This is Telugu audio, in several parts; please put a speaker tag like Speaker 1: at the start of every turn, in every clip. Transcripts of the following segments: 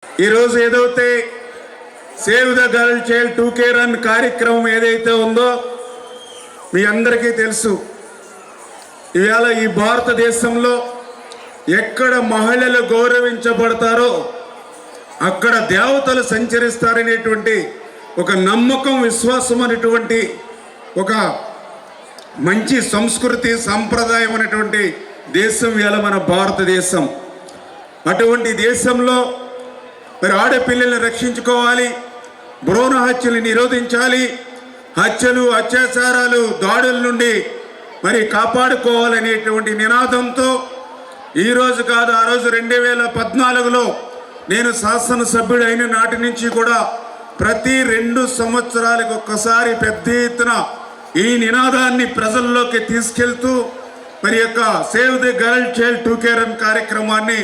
Speaker 1: ఈరోజు ఏదైతే save the girl child 2K run కార్యక్రమం ఏదైతే ఉందో మీ అందరికీ తెలుసు. ఇవాళ ఈ భారతదేశంలో ఎక్కడ మహిళలు గౌరవించబడతారో అక్కడ దేవతలు సంచరిస్తారనేటువంటి ఒక నమ్మకం, విశ్వాసం అనేటువంటి ఒక మంచి సంస్కృతి సంప్రదాయం అనేటువంటి దేశం ఇవాళ మన భారతదేశం. అటువంటి దేశంలో మరి ఆడపిల్లల్ని రక్షించుకోవాలి, భ్రూణ హత్యలు నిరోధించాలి, హత్యలు, అత్యాచారాలు, దాడుల నుండి మరి కాపాడుకోవాలనేటువంటి నినాదంతో ఈరోజు కాదు, ఆ రోజు 2014లో నేను శాసనసభ్యుడు అయిన నాటి నుంచి కూడా ప్రతి 2 సంవత్సరాలకు ఒక్కసారి పెద్ద ఎత్తున ఈ నినాదాన్ని ప్రజల్లోకి తీసుకెళ్తూ మరి యొక్క save the girl child 2K run కార్యక్రమాన్ని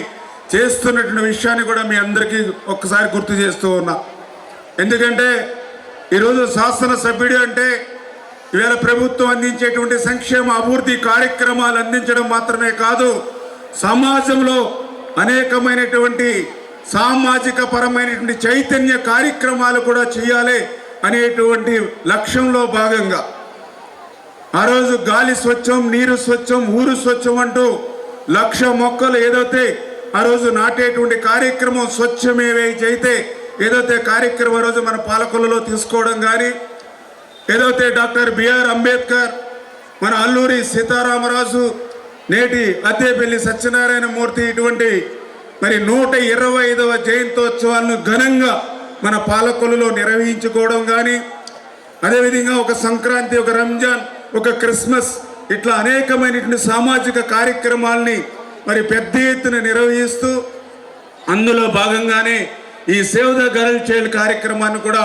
Speaker 1: చేస్తున్నటువంటి విషయాన్ని కూడా మీ అందరికీ ఒక్కసారి గుర్తు చేస్తూ ఉన్నా. ఎందుకంటే ఈరోజు శాసనసభ్యుడు అంటే ఇవాళ ప్రభుత్వం అందించేటువంటి సంక్షేమ అభివృద్ధి కార్యక్రమాలు అందించడం మాత్రమే కాదు, సమాజంలో అనేకమైనటువంటి సామాజిక పరమైనటువంటి చైతన్య కార్యక్రమాలు కూడా చేయాలి అనేటువంటి లక్ష్యంలో భాగంగా ఆ రోజు గాలి స్వచ్ఛం, నీరు స్వచ్ఛం, ఊరు స్వచ్ఛం అంటూ 1,00,000 మొక్కలు ఏదైతే ఆ రోజు నాటేటువంటి కార్యక్రమం, స్వచ్ఛమేవైతే ఏదైతే కార్యక్రమం రోజు మన పాలకులలో తీసుకోవడం కానీ, ఏదైతే డాక్టర్ బిఆర్ అంబేద్కర్, మన అల్లూరి సీతారామరాజు, నేటి అత్తేపల్లి సత్యనారాయణ మూర్తి ఇటువంటి మరి 125వ జయంతోత్సవాలను ఘనంగా మన పాలకులలో నిర్వహించుకోవడం కానీ, అదేవిధంగా ఒక సంక్రాంతి, ఒక రంజాన్, ఒక క్రిస్మస్, ఇట్లా అనేకమైనటువంటి సామాజిక కార్యక్రమాల్ని మరి పెద్ద ఎత్తున నిర్వహిస్తూ అందులో భాగంగానే ఈ సేవ్ ద గర్ల్ చైల్డ్ కార్యక్రమాన్ని కూడా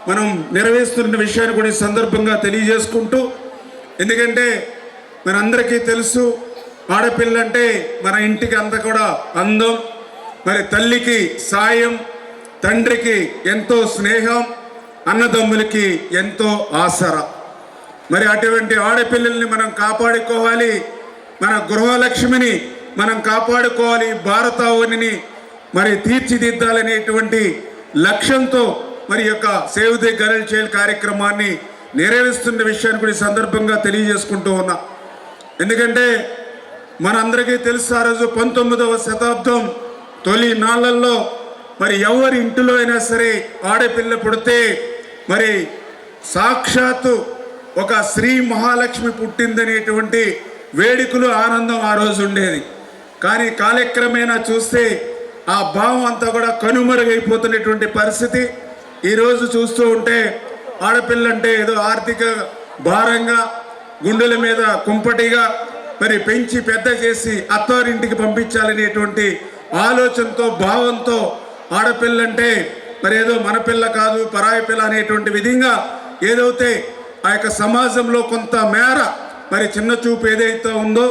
Speaker 1: మనం నిర్వహిస్తున్న విషయాన్ని కూడా ఈ సందర్భంగా తెలియజేసుకుంటూ, ఎందుకంటే మనందరికీ తెలుసు ఆడపిల్ల అంటే మన ఇంటికి అంతా కూడా అందం, మరి తల్లికి సాయం, తండ్రికి ఎంతో స్నేహం, అన్నదమ్ములకి ఎంతో ఆసరా. మరి అటువంటి ఆడపిల్లల్ని మనం కాపాడుకోవాలి, మన గృహలక్ష్మిని మనం కాపాడుకోవాలి, భారతావనిని మరి తీర్చిదిద్దాలనేటువంటి లక్ష్యంతో మరి యొక్క సేవ్ ది గర్ల్ చైల్డ్ కార్యక్రమాన్ని నెరవేరుస్తున్న విషయాన్ని కూడా ఈ సందర్భంగా తెలియజేసుకుంటూ ఉన్నా. ఎందుకంటే మనందరికీ తెలుసు ఆ రోజు 19వ శతాబ్దం తొలి నాళ్ళల్లో మరి ఎవరి ఇంటిలో అయినా సరే ఆడపిల్ల పుడితే మరి సాక్షాత్తు ఒక శ్రీ మహాలక్ష్మి పుట్టిందనేటువంటి వేడుకలు, ఆనందం ఆ రోజు ఉండేది. కానీ కాలక్రమేణా చూస్తే ఆ భావం అంతా కూడా కనుమరుగైపోతున్నటువంటి పరిస్థితి ఈరోజు చూస్తూ ఉంటే ఆడపిల్ల అంటే ఏదో ఆర్థిక భారంగా, గుండెల మీద కుంపటిగా మరి పెంచి పెద్ద చేసి అత్తారింటికి పంపించాలనేటువంటి ఆలోచనతో, భావంతో ఆడపిల్లంటే మరి ఏదో మన పిల్ల కాదు, పరాయి పిల్ల అనేటువంటి విధంగా ఏదైతే ఆ యొక్క సమాజంలో కొంత మేర మరి చిన్న చూపు ఏదైతే ఉందో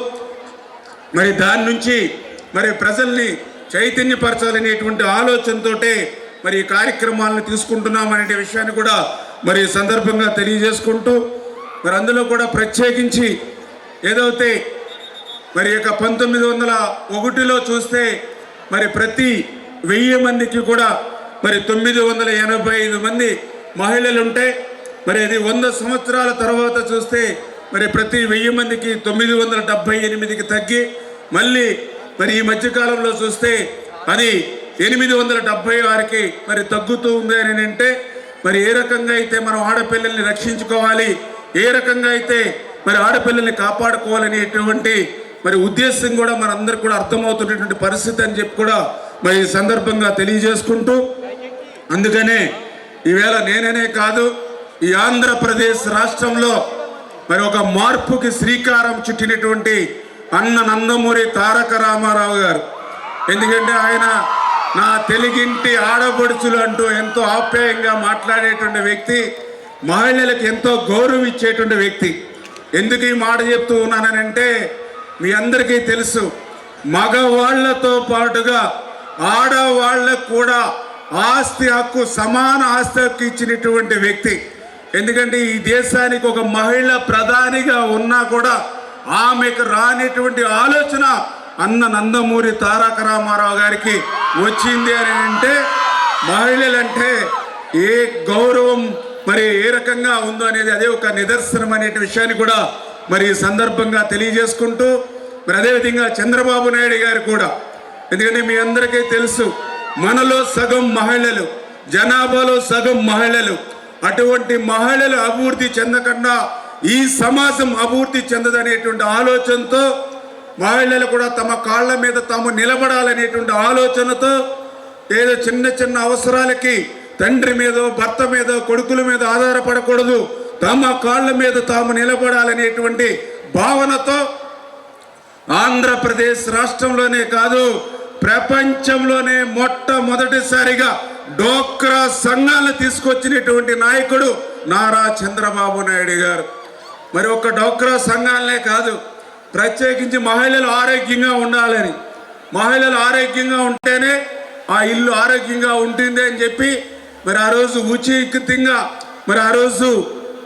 Speaker 1: మరి దాని నుంచి మరి ప్రజల్ని చైతన్యపరచాలనేటువంటి ఆలోచనతోటే మరి ఈ కార్యక్రమాలను తీసుకుంటున్నామనే విషయాన్ని కూడా మరి సందర్భంగా తెలియజేసుకుంటూ, మరి అందులో కూడా ప్రత్యేకించి ఏదైతే మరి యొక్క 1901లో చూస్తే మరి ప్రతి 1000 మందికి కూడా మరి 985 మంది మహిళలు ఉంటే, మరి అది 100 సంవత్సరాల తర్వాత చూస్తే మరి ప్రతి 1000 మందికి 978కి తగ్గి, మళ్ళీ మరి ఈ మధ్యకాలంలో చూస్తే అది 876కి మరి తగ్గుతూ ఉంది అని అంటే మరి ఏ రకంగా అయితే మనం ఆడపిల్లల్ని రక్షించుకోవాలి, ఏ రకంగా అయితే మరి ఆడపిల్లల్ని కాపాడుకోవాలనేటువంటి మరి ఉద్దేశం కూడా మనందరికి కూడా అర్థమవుతున్నటువంటి పరిస్థితి అని చెప్పి కూడా మరి ఈ సందర్భంగా తెలియజేసుకుంటూ, అందుకనే ఈవేళ నేననే కాదు ఈ ఆంధ్రప్రదేశ్ రాష్ట్రంలో మరి ఒక మార్పుకి శ్రీకారం చుట్టినటువంటి అన్న నందమూరి తారక రామారావు గారు. ఎందుకంటే ఆయన నా తెలుగింటి ఆడపడుచులు అంటూ ఎంతో ఆప్యాయంగా మాట్లాడేటువంటి వ్యక్తి, మహిళలకు ఎంతో గౌరవం ఇచ్చేటువంటి వ్యక్తి. ఎందుకు ఈ మాట చెప్తూ ఉన్నానంటే మీ అందరికీ తెలుసు, మగవాళ్లతో పాటుగా ఆడవాళ్లకు కూడా ఆస్తి హక్కు, సమాన ఆస్తి హక్కు ఇచ్చినటువంటి వ్యక్తి. ఎందుకంటే ఈ దేశానికి ఒక మహిళ ప్రధానిగా ఉన్నా కూడా ఆమెకు రానిటువంటి ఆలోచన అన్న నందమూరి తారక రామారావు గారికి వచ్చింది అని అంటే మహిళలంటే ఏ గౌరవం మరి ఏ రకంగా ఉందో అనేది అదే ఒక నిదర్శనం అనే విషయాన్ని కూడా మరి ఈ సందర్భంగా తెలియజేసుకుంటూ మరి అదేవిధంగా చంద్రబాబు నాయుడు గారు కూడా, ఎందుకంటే మీ అందరికీ తెలుసు మనలో సగం మహిళలు, జనాభాలో సగం మహిళలు. అటువంటి మహిళలు అభివృద్ధి చెందకుండా ఈ సమాజం అభివృద్ధి చెందదనేటువంటి ఆలోచనతో మహిళలు కూడా తమ కాళ్ళ మీద తాము నిలబడాలనేటువంటి ఆలోచనతో ఏదో చిన్న చిన్న అవసరాలకి తండ్రి మీదో భర్త మీదో కొడుకుల మీద ఆధారపడకూడదు, తమ కాళ్ళ మీద తాము నిలబడాలనేటువంటి భావనతో ఆంధ్రప్రదేశ్ రాష్ట్రంలోనే కాదు ప్రపంచంలోనే మొట్టమొదటిసారిగా డోక్రా సంఘాలను తీసుకొచ్చినటువంటి నాయకుడు నారా చంద్రబాబు నాయుడు గారు. మరి ఒక్క డోక్రా సంఘాలనే కాదు, ప్రత్యేకించి మహిళలు ఆరోగ్యంగా ఉండాలని, మహిళలు ఆరోగ్యంగా ఉంటేనే ఆ ఇల్లు ఆరోగ్యంగా ఉంటుంది అని చెప్పి మరి ఆ రోజు ఉచితంగా మరి ఆ రోజు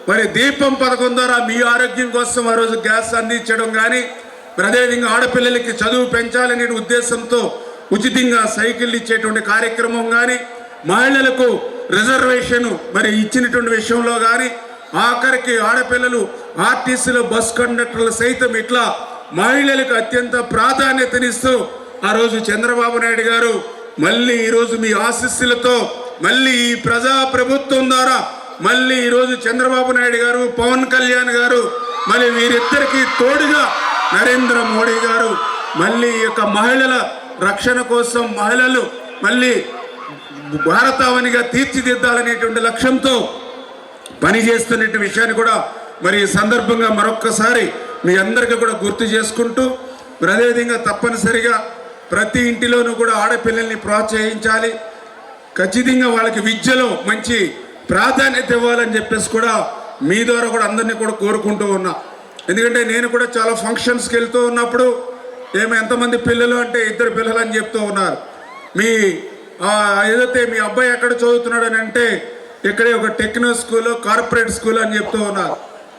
Speaker 1: మరి దీపం పథకం ద్వారా మీ ఆరోగ్యం కోసం ఆ రోజు గ్యాస్ అందించడం కానీ, మరి అదేవిధంగా ఆడపిల్లలకి చదువు పెంచాలనే ఉద్దేశంతో ఉచితంగా సైకిల్ ఇచ్చేటువంటి కార్యక్రమం కానీ, మహిళలకు రిజర్వేషన్ మరి ఇచ్చినటువంటి విషయంలో కానీ, ఆఖరికి ఆడపిల్లలు ఆర్టీసీలో బస్ కండక్టర్లు సైతం ఇట్లా మహిళలకు అత్యంత ప్రాధాన్యతనిస్తూ ఆ రోజు చంద్రబాబు నాయుడు గారు మళ్ళీ ఈరోజు మీ ఆశీస్సులతో మళ్ళీ ఈ ప్రజా ప్రభుత్వం ద్వారా మళ్ళీ ఈరోజు చంద్రబాబు నాయుడు గారు, పవన్ కళ్యాణ్ గారు, మళ్ళీ వీరిద్దరికీ తోడుగా నరేంద్ర మోడీ గారు మళ్ళీ ఈ యొక్క మహిళల రక్షణ కోసం మహిళలు మళ్ళీ భారతావనిగా తీర్చిదిద్దాలనేటువంటి లక్ష్యంతో పనిచేస్తున్న విషయాన్ని కూడా మరి ఈ సందర్భంగా మరొక్కసారి మీ అందరికీ కూడా గుర్తు చేసుకుంటూ, మరి అదేవిధంగా తప్పనిసరిగా ప్రతి ఇంటిలోనూ కూడా ఆడపిల్లల్ని ప్రోత్సహించాలి, ఖచ్చితంగా వాళ్ళకి విద్యలో మంచి ప్రాధాన్యత ఇవ్వాలని చెప్పేసి కూడా మీ ద్వారా కూడా అందరినీ కూడా కోరుకుంటూ ఉన్నా. ఎందుకంటే నేను కూడా చాలా ఫంక్షన్స్కి వెళ్తూ ఉన్నప్పుడు ఎంతమంది పిల్లలు అంటే 2 పిల్లలు అని చెప్తూ ఉన్నారు. మీ ఏదైతే మీ అబ్బాయి ఎక్కడ చదువుతున్నాడు అని అంటే ఇక్కడే ఒక టెక్నో స్కూల్, కార్పొరేట్ స్కూల్ అని చెప్తూ ఉన్నారు.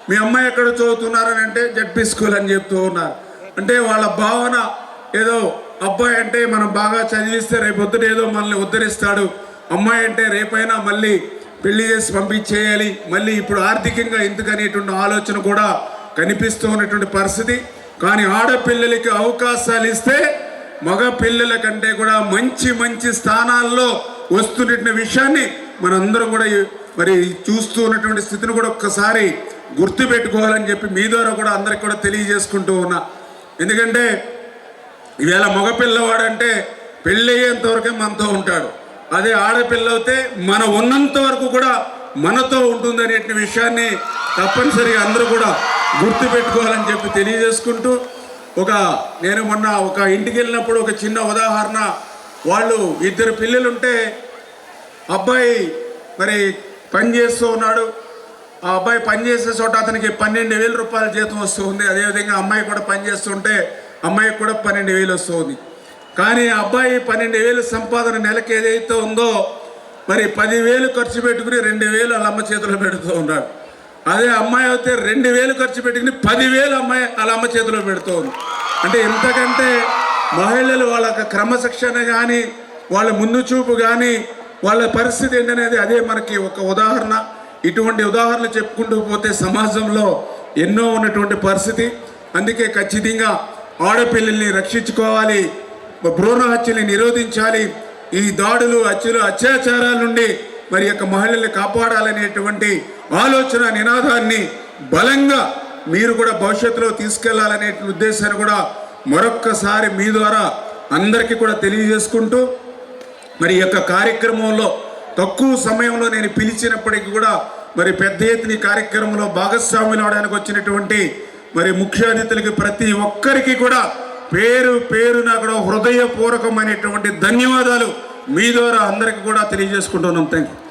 Speaker 1: మీ అమ్మాయి ఎక్కడ చదువుతున్నారని అంటే జడ్పీ స్కూల్ అని చెప్తూ ఉన్నారు. అంటే వాళ్ళ భావన ఏదో అబ్బాయి అంటే మనం బాగా చదివిస్తే రేపొద్దున ఏదో మనల్ని ఉద్ధరిస్తాడు, అమ్మాయి అంటే రేపైనా మళ్ళీ పెళ్లి చేసి పంపించేయాలి, మళ్ళీ ఇప్పుడు ఆర్థికంగా ఎందుకనేటువంటి ఆలోచన కూడా కనిపిస్తూ ఉన్నటువంటి పరిస్థితి. కానీ ఆడపిల్లలకి అవకాశాలు ఇస్తే మగ పిల్లల కంటే కూడా మంచి మంచి స్థానాల్లో వస్తున్న విషయాన్ని మనందరం కూడా మరి చూస్తూ ఉన్నటువంటి స్థితిని కూడా ఒక్కసారి గుర్తుపెట్టుకోవాలని చెప్పి మీ ద్వారా కూడా అందరికి కూడా తెలియజేసుకుంటూ ఉన్నా. ఎందుకంటే ఈవేళ మగపిల్లవాడంటే పెళ్ళి అయ్యేంత వరకే మనతో ఉంటాడు, అదే ఆడపిల్ల అయితే మన ఉన్నంత వరకు కూడా మనతో ఉంటుంది అనే విషయాన్ని తప్పనిసరిగా అందరూ కూడా గుర్తుపెట్టుకోవాలని చెప్పి తెలియజేసుకుంటూ, నేను మొన్న ఒక ఇంటికి వెళ్ళినప్పుడు ఒక చిన్న ఉదాహరణ, వాళ్ళు 2 పిల్లలుంటే అబ్బాయి మరి పని చేస్తూ ఉన్నాడు, ఆ అబ్బాయి పనిచేసే చోట అతనికి 12,000 రూపాయల జీతం వస్తుంది, అదేవిధంగా అమ్మాయి కూడా పనిచేస్తుంటే అమ్మాయికి కూడా 12,000 వస్తుంది. కానీ అబ్బాయి 12,000 సంపాదన నెలకి ఏదైతే ఉందో మరి 10,000 ఖర్చు పెట్టుకుని 2,000 వాళ్ళ అమ్మ చేతిలో పెడుతూ ఉన్నాడు. అదే అమ్మాయి అయితే 2,000 ఖర్చు పెట్టుకుని 10,000 అమ్మాయి వాళ్ళ అమ్మ చేతిలో పెడుతూ ఉంది. అంటే ఎంతకంటే మహిళలు వాళ్ళ క్రమశిక్షణ కానీ వాళ్ళ ముందు చూపు కానీ వాళ్ళ పరిస్థితి ఏంటనేది అదే మనకి ఒక ఉదాహరణ. ఇటువంటి ఉదాహరణలు చెప్పుకుంటూ పోతే సమాజంలో ఎన్నో ఉన్నటువంటి పరిస్థితి. అందుకే ఖచ్చితంగా ఆడపిల్లల్ని రక్షించుకోవాలి, భ్రూణ హత్యల్ని నిరోధించాలి, ఈ దాడులు హత్యలు అత్యాచారాల నుండి మరి యొక్క మహిళల్ని కాపాడాలనేటువంటి ఆలోచన నినాదాన్ని బలంగా మీరు కూడా భవిష్యత్తులో తీసుకెళ్లాలనే ఉద్దేశాన్ని కూడా మరొక్కసారి మీ ద్వారా అందరికీ కూడా తెలియజేసుకుంటూ, మరి ఈ యొక్క కార్యక్రమంలో తక్కువ సమయంలో నేను పిలిచినప్పటికీ కూడా మరి పెద్ద ఎత్తున ఈ కార్యక్రమంలో భాగస్వాములు అవడానికి వచ్చినటువంటి మరి ముఖ్య అతిథులకి ప్రతి ఒక్కరికి కూడా పేరు పేరున కూడా హృదయపూర్వకమైనటువంటి ధన్యవాదాలు మీ ద్వారా అందరికీ కూడా తెలియజేసుకుంటున్నాం. Thank you.